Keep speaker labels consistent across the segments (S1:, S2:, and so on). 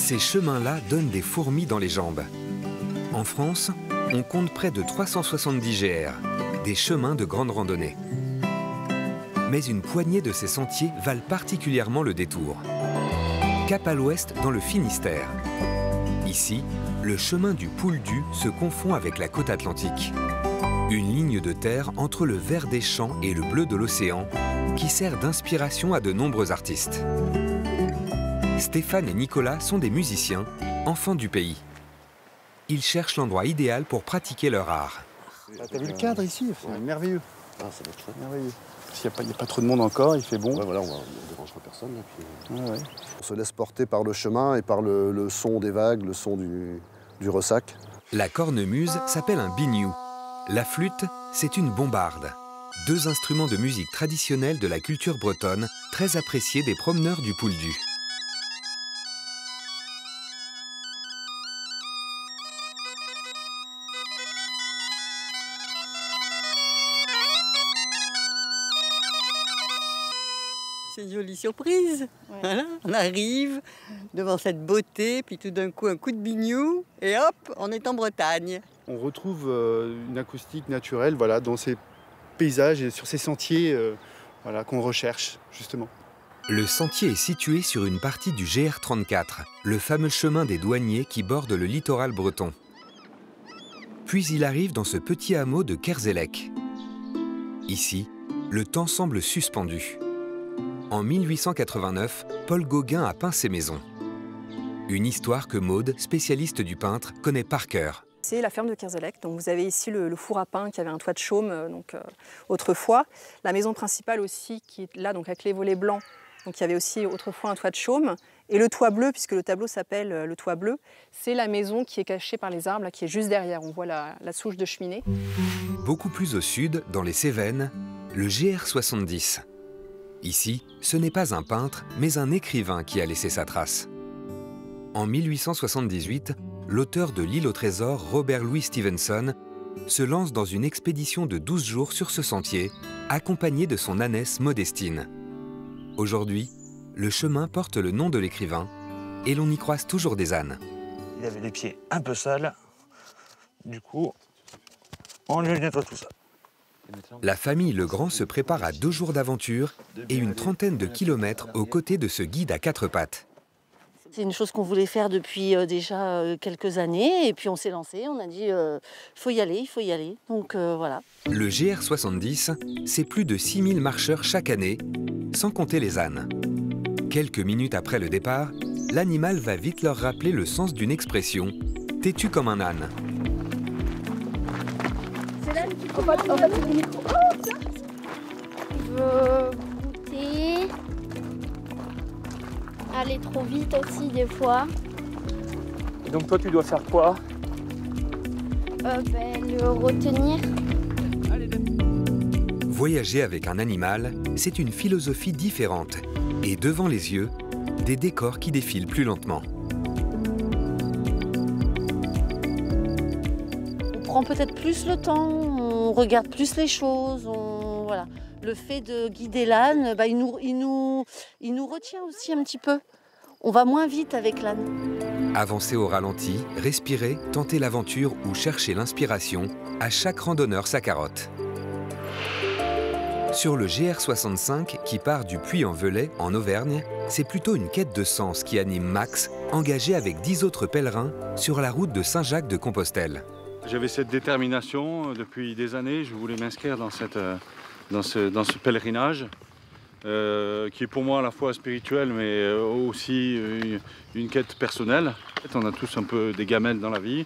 S1: Ces chemins-là donnent des fourmis dans les jambes. En France, on compte près de 370 GR, des chemins de grande randonnée. Mais une poignée de ces sentiers valent particulièrement le détour. Cap à l'ouest dans le Finistère. Ici, le chemin du Pouldu se confond avec la côte atlantique. Une ligne de terre entre le vert des champs et le bleu de l'océan qui sert d'inspiration à de nombreux artistes. Stéphane et Nicolas sont des musiciens, enfants du pays. Ils cherchent l'endroit idéal pour pratiquer leur art.
S2: T'as vu le cadre ici? C'est merveilleux. Ah, ça va être très merveilleux. Il n'y a pas trop de monde encore, il fait bon.
S3: Ouais, voilà, on ne dérangera personne. Là, puis...
S2: ouais.
S3: On se laisse porter par le chemin et par le son des vagues, le son du ressac.
S1: La cornemuse s'appelle un biniou. La flûte, c'est une bombarde. Deux instruments de musique traditionnels de la culture bretonne, très appréciés des promeneurs du Pouldu.
S4: C'est une jolie surprise. Ouais. Voilà, on arrive devant cette beauté, puis tout d'un coup un coup de biniou, et hop, on est en Bretagne.
S2: On retrouve une acoustique naturelle, voilà, dans ces paysages et sur ces sentiers voilà, qu'on recherche justement.
S1: Le sentier est situé sur une partie du GR34, le fameux chemin des douaniers qui borde le littoral breton. Puis il arrive dans ce petit hameau de Kerzelec. Ici, le temps semble suspendu. En 1889, Paul Gauguin a peint ses maisons. Une histoire que Maude, spécialiste du peintre, connaît par cœur.
S5: C'est la ferme de Kerzelec. Donc vous avez ici le four à pain qui avait un toit de chaume autrefois. La maison principale aussi qui est là donc avec les volets blancs. Donc il y avait aussi autrefois un toit de chaume. Et le toit bleu, puisque le tableau s'appelle le toit bleu, c'est la maison qui est cachée par les arbres, là, qui est juste derrière. On voit la souche de cheminée.
S1: Beaucoup plus au sud, dans les Cévennes, le GR70. Ici, ce n'est pas un peintre, mais un écrivain qui a laissé sa trace. En 1878, l'auteur de L'île au trésor, Robert Louis Stevenson, se lance dans une expédition de 12 jours sur ce sentier, accompagné de son ânesse Modestine. Aujourd'hui, le chemin porte le nom de l'écrivain et l'on y croise toujours des ânes.
S6: Il avait les pieds un peu sales, du coup, on lui nettoie tout ça.
S1: La famille Legrand se prépare à 2 jours d'aventure et une trentaine de kilomètres aux côtés de ce guide à 4 pattes.
S7: C'est une chose qu'on voulait faire depuis déjà quelques années et puis on s'est lancé, on a dit faut y aller, il faut y aller, donc voilà.
S1: Le GR70, c'est plus de 6000 marcheurs chaque année, sans compter les ânes. Quelques minutes après le départ, l'animal va vite leur rappeler le sens d'une expression « têtu comme un âne ».
S8: Il veut goûter, aller trop vite aussi des fois.
S6: Et donc toi tu dois faire quoi?
S8: Le retenir.
S1: Voyager avec un animal, c'est une philosophie différente. Et devant les yeux, des décors qui défilent plus lentement.
S7: On prend peut-être plus le temps, on regarde plus les choses, voilà. Le fait de guider l'âne, il nous retient aussi un petit peu. On va moins vite avec l'âne.
S1: Avancer au ralenti, respirer, tenter l'aventure ou chercher l'inspiration, à chaque randonneur sa carotte. Sur le GR65 qui part du Puy-en-Velay, en Auvergne, c'est plutôt une quête de sens qui anime Max, engagé avec 10 autres pèlerins sur la route de Saint-Jacques-de-Compostelle.
S9: J'avais cette détermination depuis des années, je voulais m'inscrire dans ce pèlerinage qui est pour moi à la fois spirituel mais aussi une quête personnelle. On a tous un peu des gamelles dans la vie.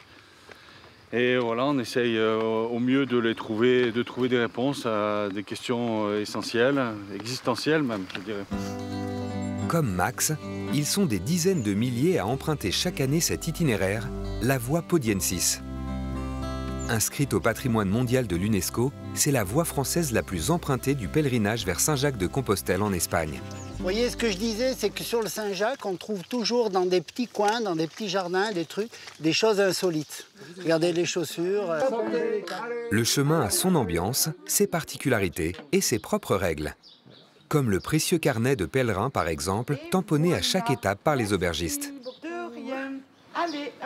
S9: Et voilà, on essaye au mieux de trouver des réponses à des questions essentielles, existentielles même, je dirais.
S1: Comme Max, ils sont des dizaines de milliers à emprunter chaque année cet itinéraire, la voie Podiensis. Inscrite au patrimoine mondial de l'UNESCO, c'est la voie française la plus empruntée du pèlerinage vers Saint-Jacques-de-Compostelle en Espagne.
S10: Vous voyez, ce que je disais, c'est que sur le Saint-Jacques, on trouve toujours dans des petits coins, dans des petits jardins, des trucs, des choses insolites. Regardez les chaussures.
S1: Le chemin a son ambiance, ses particularités et ses propres règles. Comme le précieux carnet de pèlerins, par exemple, tamponné à chaque étape par les aubergistes.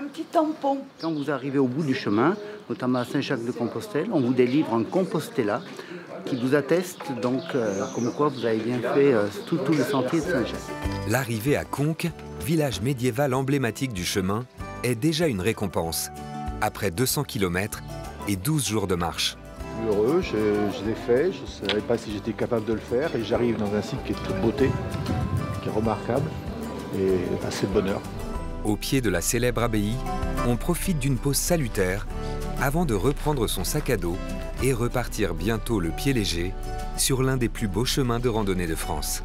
S11: Un petit tampon.
S10: Quand vous arrivez au bout du chemin, notamment à Saint-Jacques-de-Compostelle, on vous délivre un Compostela qui vous atteste donc comme quoi vous avez bien fait tout le sentier de Saint-Jacques.
S1: L'arrivée à Conques, village médiéval emblématique du chemin, est déjà une récompense. Après 200 km et 12 jours de marche.
S12: Je suis heureux, je l'ai fait, je ne savais pas si j'étais capable de le faire et j'arrive dans un site qui est de toute beauté, qui est remarquable et c'est le bonheur.
S1: Au pied de la célèbre abbaye, on profite d'une pause salutaire avant de reprendre son sac à dos et repartir bientôt le pied léger sur l'un des plus beaux chemins de randonnée de France.